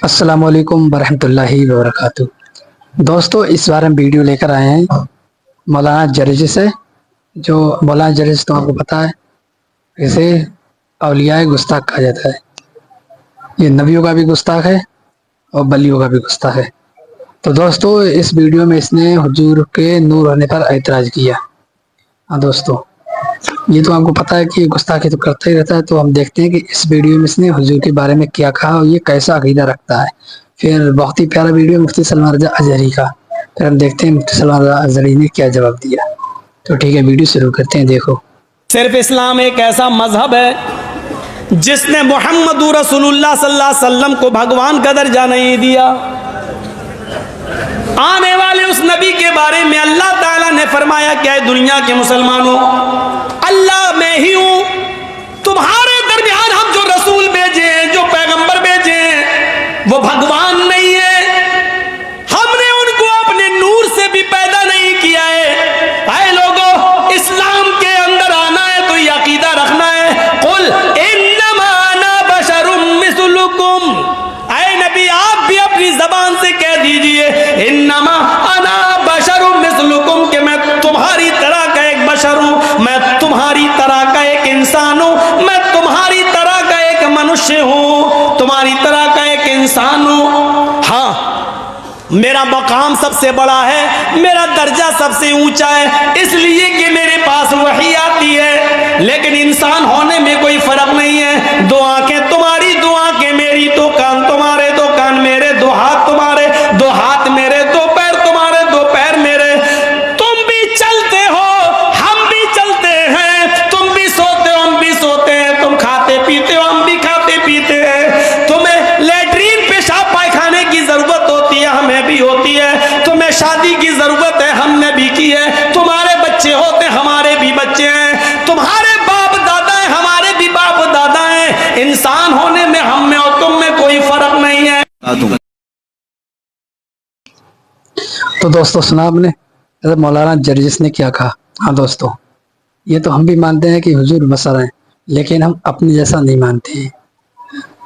السلام علیکم ورحمۃ اللہ وبرکاتہ۔ دوستو اس بار ہم ویڈیو لے کر آئے ہیں مولانا جرجی سے۔ جو مولانا جرجی تو آپ کو پتہ ہے اسے اولیاء گستاخ کہا جاتا ہے۔ یہ نبیوں کا بھی گستاخ ہے اور بلیوں کا بھی گستاخ ہے۔ تو دوستو اس ویڈیو میں اس نے حضور کے نور ہونے پر اعتراض کیا۔ ہاں دوستو یہ تو آپ کو پتہ ہے کہ گستاخی تو کرتا ہی رہتا ہے، تو ہم دیکھتے ہیں کہ اس ویڈیو میں اس نے حضور کے بارے میں کیا کہا اور یہ کیسا عقیدہ رکھتا ہے۔ پھر بہت ہی پیارا ویڈیو مفتی سلمان رضا ازہری کا، پھر ہم دیکھتے ہیں مفتی سلمان رضا ازہری نے کیا جواب دیا۔ تو ٹھیک ہے ویڈیو شروع کرتے ہیں۔ دیکھو، صرف اسلام ایک ایسا مذہب ہے جس نے محمد رسول اللہ صلی اللہ علیہ وسلم کو بھگوان کا درجہ نہیں دیا۔ آنے والے اس نبی کے بارے میں اللہ تعالیٰ نے فرمایا کہ اے دنیا کے مسلمانوں، اللہ میں ہی ہوں، تمہارے درمیان ہم جو رسول بھیجے ہیں، جو پیغمبر بھیجے ہیں، وہ بھگوان نہیں ہے۔ ہم نے ان کو اپنے نور سے بھی پیدا نہیں کیا ہے۔ اے لوگوں، اسلام کے اندر آنا ہے تو یہ عقیدہ رکھنا ہے، قل انما انا بشر مثلکم۔ اے نبی آپ بھی اپنی زبان سے کہہ دیجئے انما انا بشر مثلکم، کہ میں تمہاری طرح کا ایک بشر ہوں، میں تمہاری طرح کا ایک انسان ہوں، میں تمہاری طرح کا ایک منشیہ ہوں، تمہاری طرح کا ایک انسان ہوں۔ ہاں میرا مقام سب سے بڑا ہے، میرا درجہ سب سے اونچا ہے، اس لیے کہ میرے پاس وحی آتی ہے، لیکن انسان ہونے میں کوئی فرق نہیں ہے۔ دو آنکھیں تمہاری، دو آنکھیں میری، دو کان تمہارے، دو کان میرے، دو ہاتھ تمہارے، دو ہاتھ میرے، دو پیر تمہارے، دو پیر میرے۔ تم بھی چلتے ہو، ہم بھی چلتے ہیں، تم بھی سوتے ہو، ہم بھی سوتے ہیں، تم کھاتے پیتے ہو، ہم بھی کھاتے پیتے ہیں، تمہیں لیٹرین پیشاب پائخانے کی ضرورت ہوتی ہے، ہمیں بھی ہوتی ہے، تمہیں شادی کی ضرورت ہے، ہم نے بھی کی ہے، تمہارے بچے ہوتے ہیں، ہمارے بھی بچے ہیں، تمہارے باپ دادا ہیں، ہمارے بھی باپ دادا ہیں۔ انسان ہونے میں ہم میں اور تم میں کوئی فرق نہیں ہے۔ تو دوستو سنا آپ نے حضرت مولانا جرجس نے کیا کہا۔ ہاں دوستو یہ تو ہم بھی مانتے ہیں کہ حضور بشر ہیں، لیکن ہم اپنے جیسا نہیں مانتے ہیں،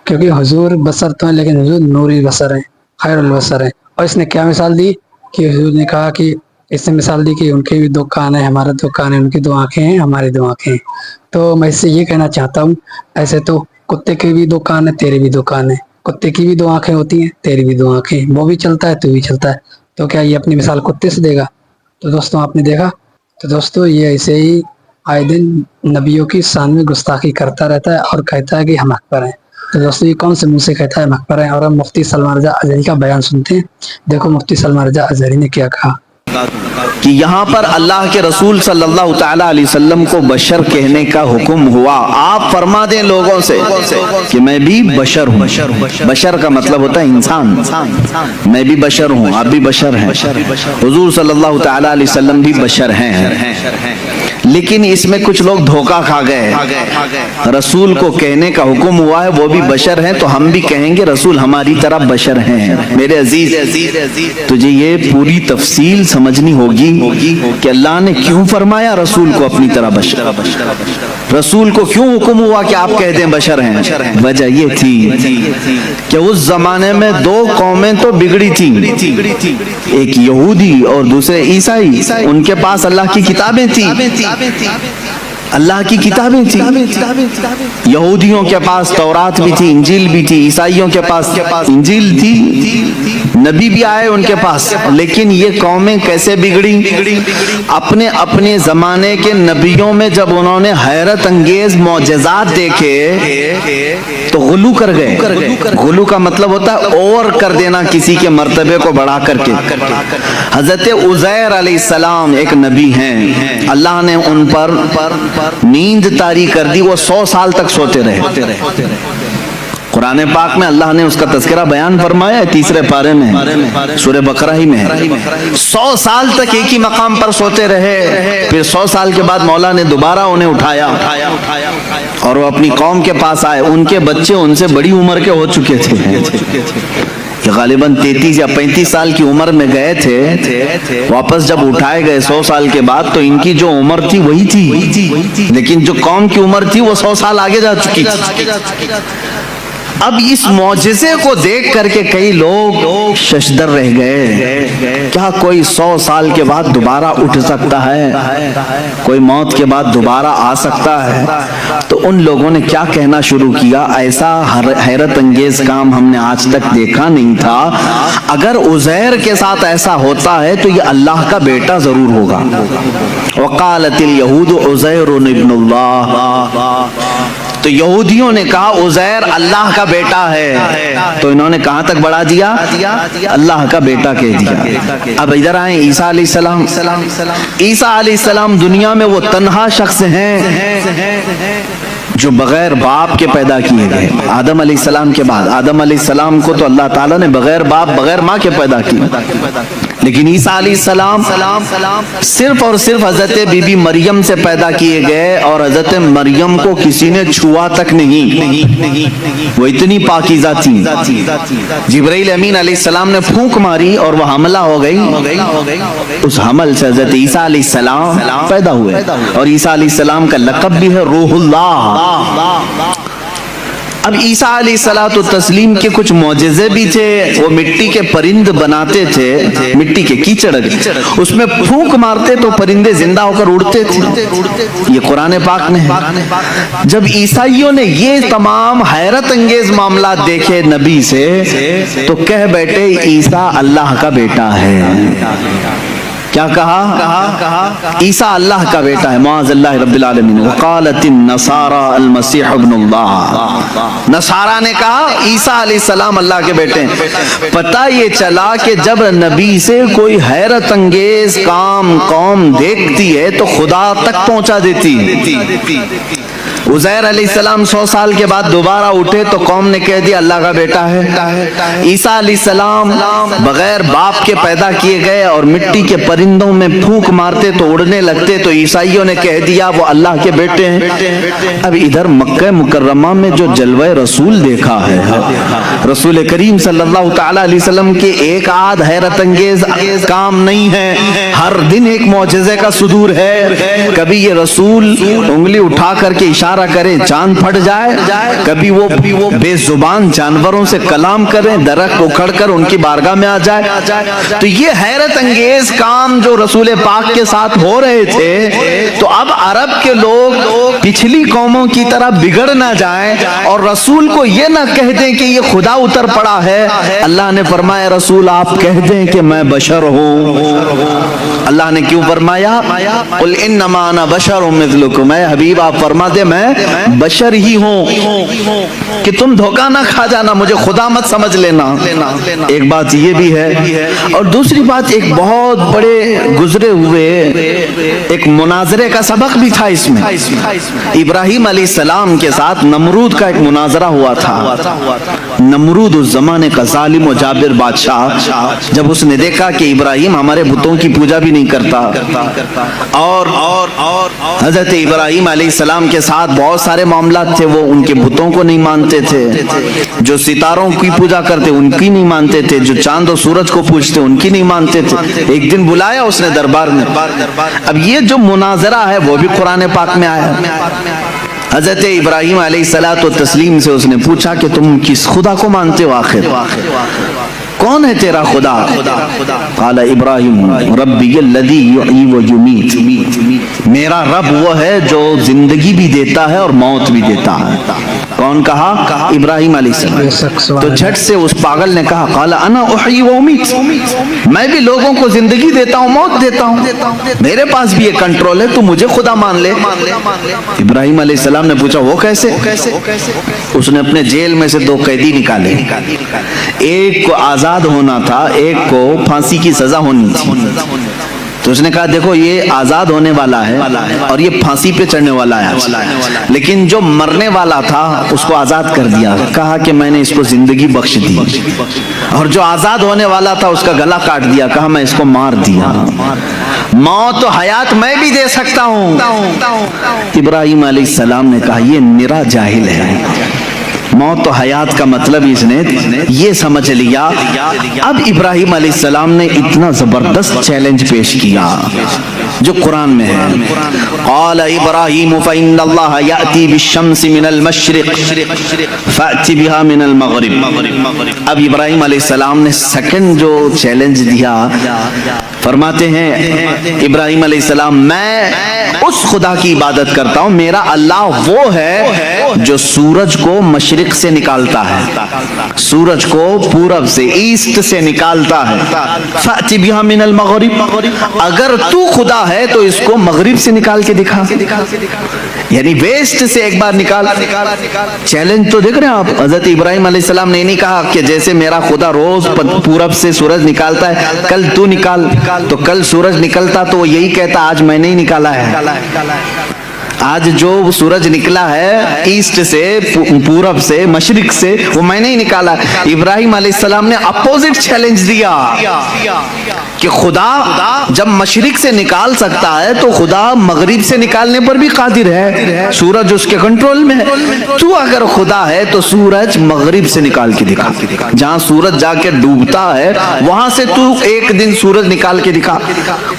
کیونکہ حضور بشر تو ہیں لیکن حضور نوری بشر ہیں، خیر البشر ہیں۔ اور اس نے کیا مثال دی کہ حضور نے کہا کہ اس نے مثال دی کہ ان کے بھی دو کان ہیں، ہمارے دو کان ہیں، ان کی دو آنکھیں ہیں، ہماری دو آنکھیں ہیں۔ تو میں اس سے یہ کہنا چاہتا ہوں، ایسے تو کتے کے بھی دو کان ہیں، تیرے بھی دو کان ہیں، کتے کی بھی دو آنکھیں ہوتی ہیں، تیری بھی دو آنکھیں ہیں، وہ بھی چلتا ہے تو بھی چلتا ہے، تو کیا یہ اپنی مثال کتے سے دے گا؟ تو دوستوں آپ نے دیکھا، تو دوستوں یہ ایسے ہی آئے دن نبیوں کی شان میں گستاخی کرتا رہتا ہے اور کہتا ہے کہ ہم حق پر ہیں۔ تو دوستوں یہ کون سے منہ سے کہتا ہے ہم حق پر ہیں؟ اور ہم مفتی سلمان رضا ازہری کا بیان سنتے ہیں۔ دیکھو مفتی سلمان رضا ازہری نے کیا کہا کہ یہاں پر اللہ کے رسول صلی اللہ تعالیٰ علیہ وسلم کو بشر کہنے کا حکم ہوا۔ آپ فرما دیں لوگوں سے کہ میں بھی بشر ہوں۔ بشر کا مطلب ہوتا ہے انسان، میں بھی بشر ہوں، آپ بھی بشر ہیں، حضور صلی اللہ تعالیٰ علیہ وسلم بھی بشر ہیں۔ لیکن اس میں کچھ لوگ دھوکہ کھا گئے، رسول کو کہنے کا حکم ہوا ہے وہ بھی بشر ہیں تو ہم بھی کہیں گے رسول ہماری طرح بشر ہیں۔ میرے عزیز تجھے یہ پوری تفصیل سمجھنی ہوگی کہ اللہ نے کیوں فرمایا رسول کو اپنی طرح بشر، رسول کو کیوں حکم ہوا کہ آپ کہہ دیں بشر ہیں۔ وجہ یہ تھی کہ اس زمانے میں دو قومیں تو بگڑی تھیں، ایک یہودی اور دوسرے عیسائی۔ ان کے پاس اللہ کی کتابیں تھیں، اللہ کی کتابیں تھیں، یہودیوں کے پاس تورات بھی تھی، انجیل بھی تھی، عیسائیوں کے پاس انجیل تھی، نبی بھی آئے ان کے پاس۔ لیکن یہ قومیں کیسے بگڑی؟ اپنے اپنے زمانے کے نبیوں میں جب انہوں نے حیرت انگیز معجزات دیکھے تو غلو کر گئے۔ غلو کا مطلب ہوتا ہے اور کر دینا کسی کے مرتبے کو بڑھا کر کے۔ حضرت عزیر علیہ السلام ایک نبی ہیں، اللہ نے ان پر نیند طاری کر دی، وہ 100 سال تک سوتے رہے۔ قرآن پاک میں اللہ نے اس کا تذکرہ بیان فرمایا ہے 3 پارے میں، سورہ بقرہ ہی میں ہے۔ 100 سال تک ایک ہی مقام پر سوتے رہے، پھر 100 سال کے بعد مولا نے دوبارہ انہیں اٹھایا اور وہ اپنی قوم کے پاس آئے۔ ان کے بچے ان سے بڑی عمر کے ہو چکے تھے، غالباً 33 یا 35 سال کی عمر میں گئے تھے، واپس جب اٹھائے گئے 100 سال کے بعد تو ان کی جو عمر تھی وہی تھی، لیکن جو قوم کی عمر تھی وہ 100 سال آگے جا چکی تھی۔ اب اس معجزے کو دیکھ کر کے کئی لوگ ششدر رہ گئے، کیا کوئی 100 سال کے بعد دوبارہ اٹھ سکتا ہے؟ کوئی موت کے بعد دوبارہ آ سکتا ہے؟ تو ان لوگوں نے کیا کہنا شروع کیا، ایسا حیرت انگیز کام ہم نے آج تک دیکھا نہیں تھا، اگر عزیر کے ساتھ ایسا ہوتا ہے تو یہ اللہ کا بیٹا ضرور ہوگا۔ وقالت الیہود عزیر ابن اللہ، تو یہودیوں نے کہا عزیر اللہ کا بیٹا ہے، تو انہوں نے کہاں تک بڑھا دیا، اللہ کا بیٹا کہہ دیا۔ اب ادھر آئیں عیسیٰ علیہ السلام۔ عیسیٰ علیہ السلام دنیا میں وہ تنہا شخص ہیں جو بغیر باپ کے پیدا کیے گئے۔ آدم علیہ السلام کے بعد، آدم علیہ السلام کو تو اللہ تعالیٰ نے بغیر باپ بغیر ماں کے پیدا کیا، لیکن عیسیٰ علیہ السلام صرف اور صرف حضرت بی بی مریم سے پیدا کیے گئے، اور حضرت مریم کو کسی نے چھوا تک نہیں، وہ اتنی پاکیزہ تھیں۔ جبرائیل امین علیہ السلام نے پھونک ماری اور وہ حملہ ہو گئی، اس حمل سے حضرت عیسیٰ علیہ السلام پیدا ہوئے، اور عیسیٰ علیہ السلام کا لقب بھی ہے روح اللہ۔ اب عیسیٰ علیہ الصلوۃ والتسلیم کے کچھ معجزے بھی تھے، وہ مٹی کے پرند بناتے تھے، مٹی کے کیچڑ اس میں پھونک مارتے تو پرندے زندہ ہو کر اڑتے تھے، یہ قرآن پاک میں ہے۔ جب عیسائیوں نے یہ تمام حیرت انگیز معاملات دیکھے نبی سے تو کہہ بیٹھے عیسیٰ اللہ کا بیٹا ہے۔ کیا کہا؟ عیسیٰ اللہ کا بیٹا ہے، معاذ اللہ رب العالمین۔ وقالت النصارى المسیح ابن اللہ، نصارہ نے کہا عیسیٰ علیہ السلام اللہ کے بیٹے ہیں۔ پتہ یہ چلا کہ جب نبی سے کوئی حیرت انگیز کام قوم دیکھتی ہے تو خدا تک پہنچا دیتی ہے۔ عزیر علیہ السلام 100 سال کے بعد دوبارہ اٹھے تو قوم نے کہہ دیا اللہ کا بیٹا ہے۔ عیسیٰ علیہ السلام بغیر باپ کے پیدا کیے گئے اور مٹی کے پرندوں میں پھونک مارتے تو اڑنے لگتے، تو عیسائیوں نے کہہ دیا وہ اللہ کے بیٹے ہیں۔ اب ادھر مکہ مکرمہ میں جو جلوہ رسول دیکھا ہے، رسول کریم صلی اللہ تعالی علیہ وسلم کے ایک آدھ حیرت انگیز کام نہیں ہے، ہر دن ایک معجزے کا صدور ہے۔ کبھی یہ رسول انگلی اٹھا کر کے اشارہ کرے چاند پھٹ جائے، کبھی وہ بے زبان جانوروں سے کلام کریں، درخت اکھڑ کر ان کی بارگاہ میں آ جائے۔ تو یہ حیرت انگیز کام جو رسول پاک کے ساتھ ہو رہے تھے، تو اب عرب کے لوگ پچھلی قوموں کی طرح بگڑ نہ جائیں اور رسول کو یہ نہ کہہ دیں کہ یہ خدا اتر پڑا ہے۔ اللہ نے فرمایا رسول آپ کہہ دیں کہ میں بشر ہوں۔ اللہ نے کیوں فرمایا قل انما انا بشر مثلکم، اے حبیب آپ فرما دے میں بشر ہی ہوں، کہ تم دھوکہ نہ کھا جانا، مجھے خدا مت سمجھ لینا۔ ایک بات یہ بھی ہے، اور دوسری بات ایک بہت بڑے گزرے ہوئے ایک مناظرے کا سبق بھی تھا اس میں۔ ابراہیم علیہ السلام کے ساتھ نمرود کا ایک مناظرہ ہوا تھا۔ نمرود اس زمانے کا ظالم و جابر بادشاہ، جب اس نے دیکھا کہ ابراہیم ہمارے بتوں کی پوجا بھی نہیں کرتا، اور حضرت ابراہیم علیہ السلام کے ساتھ بہت سارے معاملات تھے، وہ ان کے بتوں کو نہیں مانتے تھے، جو ستاروں کی پوجا کرتے ان کی نہیں مانتے تھے، جو چاند و سورج کو پوجتے ان کی نہیں مانتے تھے۔ ایک دن بلایا اس نے دربار میں۔ اب یہ جو مناظرہ ہے وہ بھی قرآن پاک میں آیا۔ حضرت ابراہیم علیہ الصلوۃ والتسلیم سے اس نے پوچھا کہ تم کس خدا کو مانتے ہو، آخر کون ہے تیرا خدا؟ قال ابراہیم ربی الذی یحیی و یمیت، میرا رب وہ ہے جو زندگی بھی دیتا ہے اور موت بھی دیتا ہے۔ کون کہا؟ ابراہیم علیہ السلام۔ تو جھٹ سے اس پاگل نے کہا قال انا احیی و امیت، میں بھی لوگوں کو زندگی دیتا ہوں موت دیتا ہوں، میرے پاس بھی یہ کنٹرول ہے، تو مجھے خدا مان لے۔ ابراہیم علیہ السلام نے پوچھا وہ کیسے؟ اس نے اپنے جیل میں سے 2 قیدی نکالے، ایک کو آزاد ہونا تھا، ایک کو پھانسی کی سزا ہونی تھی۔ تو اس نے کہا دیکھو یہ آزاد ہونے والا ہے اور یہ پھانسی پہ چڑھنے والا ہے، لیکن جو مرنے والا تھا اس کو آزاد کر دیا، کہا کہ میں نے اس کو زندگی بخش دی، اور جو آزاد ہونے والا تھا اس کا گلا کاٹ دیا، کہا میں اس کو مار دیا۔ موت و حیات میں بھی دے سکتا ہوں۔ ابراہیم علیہ السلام نے کہا یہ نرا جاہل ہے، موت و حیات کا مطلب اس نے یہ سمجھ لیا. اب ابراہیم علیہ السلام نے اتنا زبردست چیلنج پیش کیا جو قرآن میں ہے. قال ابراہیم فإن اللہ یأتی بالشمس من المشرق فأتی بها من المغرب. اب ابراہیم علیہ السلام نے سیکنڈ جو چیلنج دیا، فرماتے ہیں ابراہیم علیہ السلام میں اس خدا کی عبادت کرتا ہوں، میرا اللہ وہ ہے جو سورج کو مشرق سے نکالتا ہے، سورج کو پورب سے ایسٹ سے نکالتا ہے. فأتی بها من المغرب، اگر تو خدا ہے تو اس کو مغرب سے نکال کے دکھا، یعنی ویسٹ سے ایک بار نکال. چیلنج تو دیکھ رہے ہیں آپ، حضرت ابراہیم علیہ السلام نے نہیں کہا کہ جیسے میرا خدا روز پورب سے سورج نکالتا ہے کل تو نکال، تو کل سورج نکلتا تو وہ یہی کہتا آج میں نے ہی نکالا ہے. آج جو سورج نکلا ہے ایسٹ سے، پورب سے، مشرق سے، وہ میں نے ہی نکالا. ابراہیم علیہ السلام نے اپوزٹ چیلنج دیا کہ خدا جب مشرق سے نکال سکتا ہے تو خدا مغرب سے نکالنے پر بھی قادر ہے، سورج اس کے کنٹرول میں ہے. تو اگر خدا ہے تو سورج مغرب سے نکال کے دکھا، جہاں سورج جا کے ڈوبتا ہے وہاں سے تو ایک دن سورج نکال کے دکھا.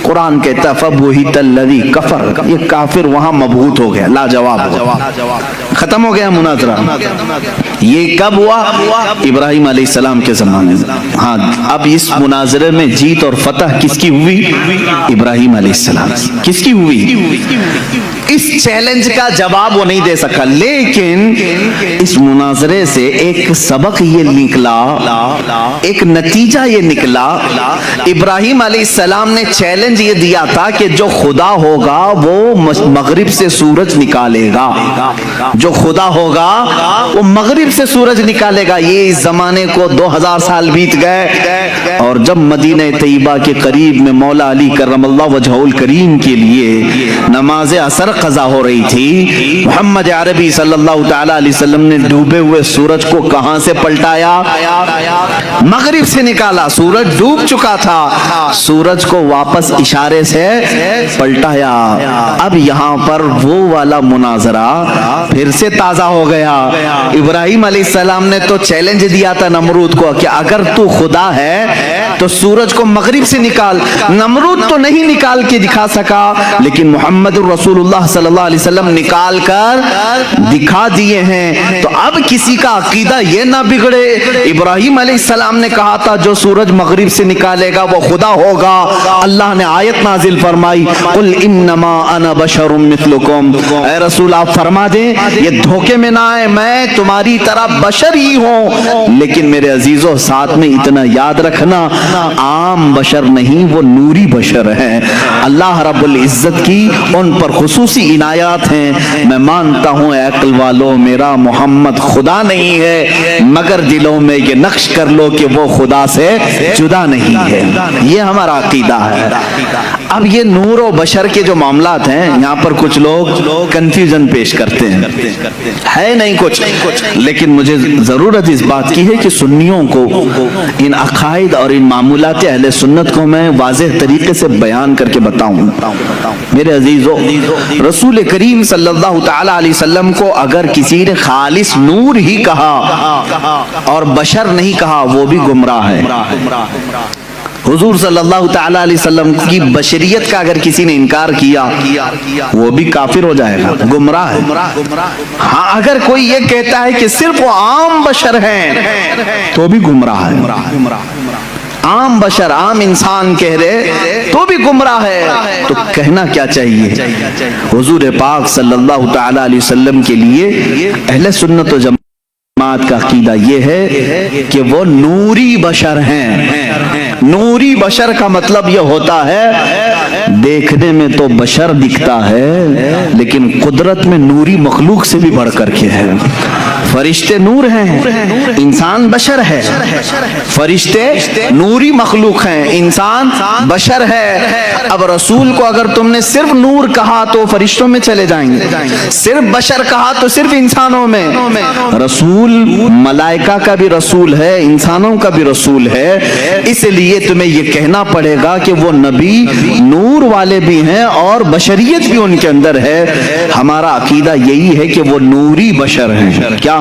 قرآن کہتا فَبُهِتَ الَّذِي كَفَرَ، یہ کافر وہاں مبہوت ہو گیا، لاجواب ہو گیا، ختم ہو گیا مناظرہ. یہ کب ہوا؟ ابراہیم علیہ السلام کے زمانے میں. ہاں اب اس مناظرے میں جیت اور فتح کس کی ہوئی؟ ابراہیم علیہ السلام. کس کی ہوئی؟ اس چیلنج کا جواب وہ نہیں دے سکا، لیکن اس مناظرے سے ایک سبق یہ نکلا، ایک نتیجہ یہ نکلا. ابراہیم علیہ السلام نے چیلنج یہ دیا تھا کہ جو خدا ہوگا وہ مغرب سے سورج نکالے گا، جو خدا ہوگا وہ مغرب سے سورج نکالے گا. یہ اس زمانے کو 2000 سال بیت گئے، اور جب مدینہ طیبہ کے قریب میں مولا علی کرم اللہ وجہہ الکریم کے لیے نماز عصر قضا ہو رہی تھی، محمد عربی صلی اللہ تعالی علیہ وسلم نے ڈوبے ہوئے سورج کو کہاں سے پلٹایا؟ مغرب سے نکالا. سورج ڈوب چکا تھا، سورج کو واپس اشارے سے پلٹایا. اب یہاں پر وہ والا مناظرہ پھر سے تازہ ہو گیا. ابراہیم علیہ السلام نے تو چیلنج دیا تھا نمرود کو کہ اگر تو خدا ہے تو سورج کو مغرب سے نکال. نمرود تو نہیں نکال کے دکھا سکا، لیکن محمد الرسول اللہ صلی اللہ علیہ وسلم نکال کر دکھا دیے ہیں. تو اب کسی کا عقیدہ یہ نہ بگڑے. ابراہیم علیہ السلام نے کہا تھا جو سورج مغرب سے نکالے گا وہ خدا ہوگا. اللہ نے آیت نازل فرمائی قل انما انا بشر مثلکم، اے رسول آپ فرما دیں یہ دھوکے میں نہ آئے، میں تمہاری طرح بشر ہی ہوں. لیکن میرے عزیزوں ساتھ میں اتنا یاد رکھنا، عام بشر نہیں، وہ نوری بشر ہیں. اللہ رب العزت کی ان پر خصوصی عنایات ہیں. میں مانتا ہوں اے عقل والوں میرا محمد خدا نہیں ہے، مگر دلوں میں یہ نقش کر لو کہ وہ خدا سے جدا نہیں ہے. یہ ہمارا عقیدہ ہے. اب یہ نور و بشر کے جو معاملات ہیں یہاں پر کچھ لوگ کنفیوژن پیش کرتے ہیں، ہے نہیں کچھ، لیکن مجھے ضرورت اس بات کی ہے کہ سنیوں کو ان عقائد اور ان معمولات اہل سنت کو میں واضح طریقے سے بیان کر کے بتاؤں. میرے عزیزو رسول کریم صلی اللہ تعالی علیہ وسلم کو اگر کسی نے خالص نور ہی کہا اور بشر نہیں کہا وہ بھی گمراہ ہے. حضور صلی اللہ تعالی علیہ وسلم کی بشریت کا اگر کسی نے انکار کیا وہ بھی کافر ہو جائے گا، گمراہ ہے. ہاں اگر کوئی یہ کہتا ہے کہ صرف وہ عام بشر ہیں تو بھی گمراہ ہے. عام بشر، عام انسان کہہ رہے تو بھی گمراہ ہے. تو کہنا کیا چاہیے؟ حضور پاک صلی اللہ تعالی علیہ وسلم کے لیے اہل سنت و جماعت کا عقیدہ یہ ہے کہ وہ نوری بشر ہیں. نوری بشر کا مطلب یہ ہوتا ہے دیکھنے میں تو بشر دکھتا ہے لیکن قدرت میں نوری مخلوق سے بھی بڑھ کر کے ہے. فرشتے نور ہیں، انسان بشر ہے. فرشتے نوری مخلوق ہیں، انسان بشر ہے. اب رسول کو اگر تم نے صرف نور کہا تو فرشتوں میں چلے جائیں گے، صرف بشر کہا تو صرف انسانوں میں. رسول ملائکہ کا بھی رسول ہے، انسانوں کا بھی رسول ہے. اس لیے تمہیں یہ کہنا پڑے گا کہ وہ نبی نور والے بھی ہیں اور بشریت بھی ان کے اندر ہے. ہمارا عقیدہ یہی ہے کہ وہ نوری بشر ہیں. کیا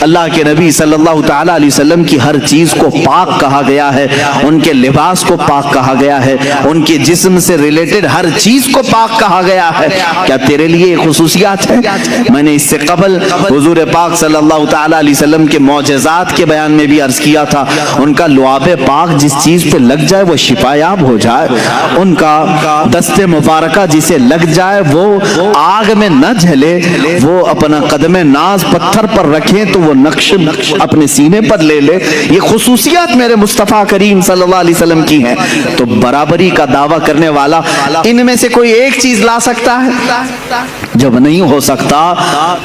اللہ کے نبی صلی اللہ تعالی علیہ وسلم کی ہر چیز کو پاک کہا گیا ہے، ان کے لباس کو پاک کہا گیا ہے، ان کے جسم سے ریلیٹڈ ہر چیز کو پاک کہا گیا ہے۔ کیا تیرے لیے یہ خصوصیات ہیں؟ میں نے اس سے قبل حضور پاک صلی اللہ تعالی علیہ وسلم کے معجزات کے بیان میں بھی عرض کیا تھا، ان کا لعاب پاک جس چیز پہ لگ جائے وہ شفا یاب ہو جائے، ان کا دست مبارکہ جسے لگ جائے وہ آگ میں نہ جھلے، وہ اپنا قدم ناز پتھر پر رکھیں تو وہ نقش اپنے سینے پر لے لے۔ یہ خصوصیات میرے مصطفیٰ کریم صلی اللہ علیہ وسلم کی ہیں۔ تو برابری کا دعویٰ کرنے والا ان میں سے کوئی ایک چیز لا سکتا ہے؟ جب نہیں ہو سکتا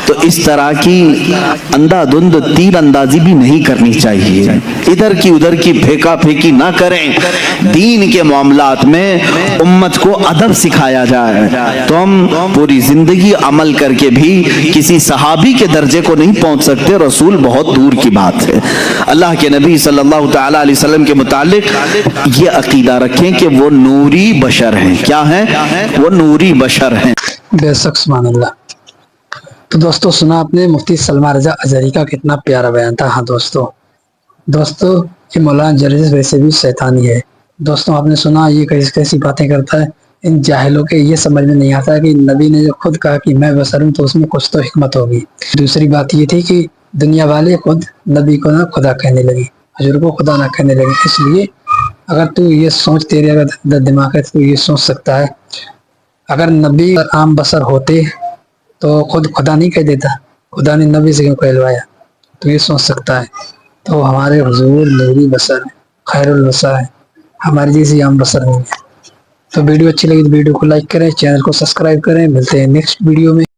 تو اس طرح کی اندھا دھند تیر اندازی بھی نہیں کرنی چاہیے، ادھر کی ادھر کی پھینکا پھینکی نہ کریں۔ دین کے معاملات میں امت کو ادب سکھایا جائے، تو ہم پوری زندگی عمل کر کے بھی کسی صحابی کے درجے کو نہیں پہنچ سکتے، رسول بہت دور کی بات ہے۔ اللہ کے نبی صلی اللہ تعالی علیہ وسلم کے متعلق یہ عقیدہ رکھیں کہ وہ نوری بشر ہیں۔ کیا ہیں؟ وہ نوری بشر ہیں۔ بے شک سبحان اللہ۔ تو دوستو سنا آپ نے مفتی سلمان رضا ازہری کا کتنا پیارا بیان تھا۔ ہاں دوستو یہ مولانا جرجس ویسے بھی شیطانی ہے۔ دوستوں آپ نے سنا یہ کیسی باتیں کرتا ہے۔ ان جاہلوں کے یہ سمجھ میں نہیں آتا کہ نبی نے جو خود کہا کہ میں بشر ہوں تو اس میں کچھ تو حکمت ہوگی۔ دوسری بات یہ تھی کہ دنیا والے خود نبی کو نہ خدا کہنے لگے، حضور کو خدا نہ کہنے لگے۔ اس لیے اگر تو یہ سوچ، تیرے اگر دماغ ہے تو یہ سوچ سکتا ہے اگر نبی عام بشر ہوتے تو خود خدا نہیں کہہ دیتا، خدا نے نبی سے کیوں کہلوایا؟ تو یہ سوچ سکتا ہے۔ تو ہمارے حضور نوری بشر ہے، خیر البشر ہے، ہماری جیسی عام بشر نہیں ہے۔ تو ویڈیو اچھی لگی تو ویڈیو کو لائک کریں، چینل کو سبسکرائب کریں۔ ملتے ہیں نیکسٹ ویڈیو میں۔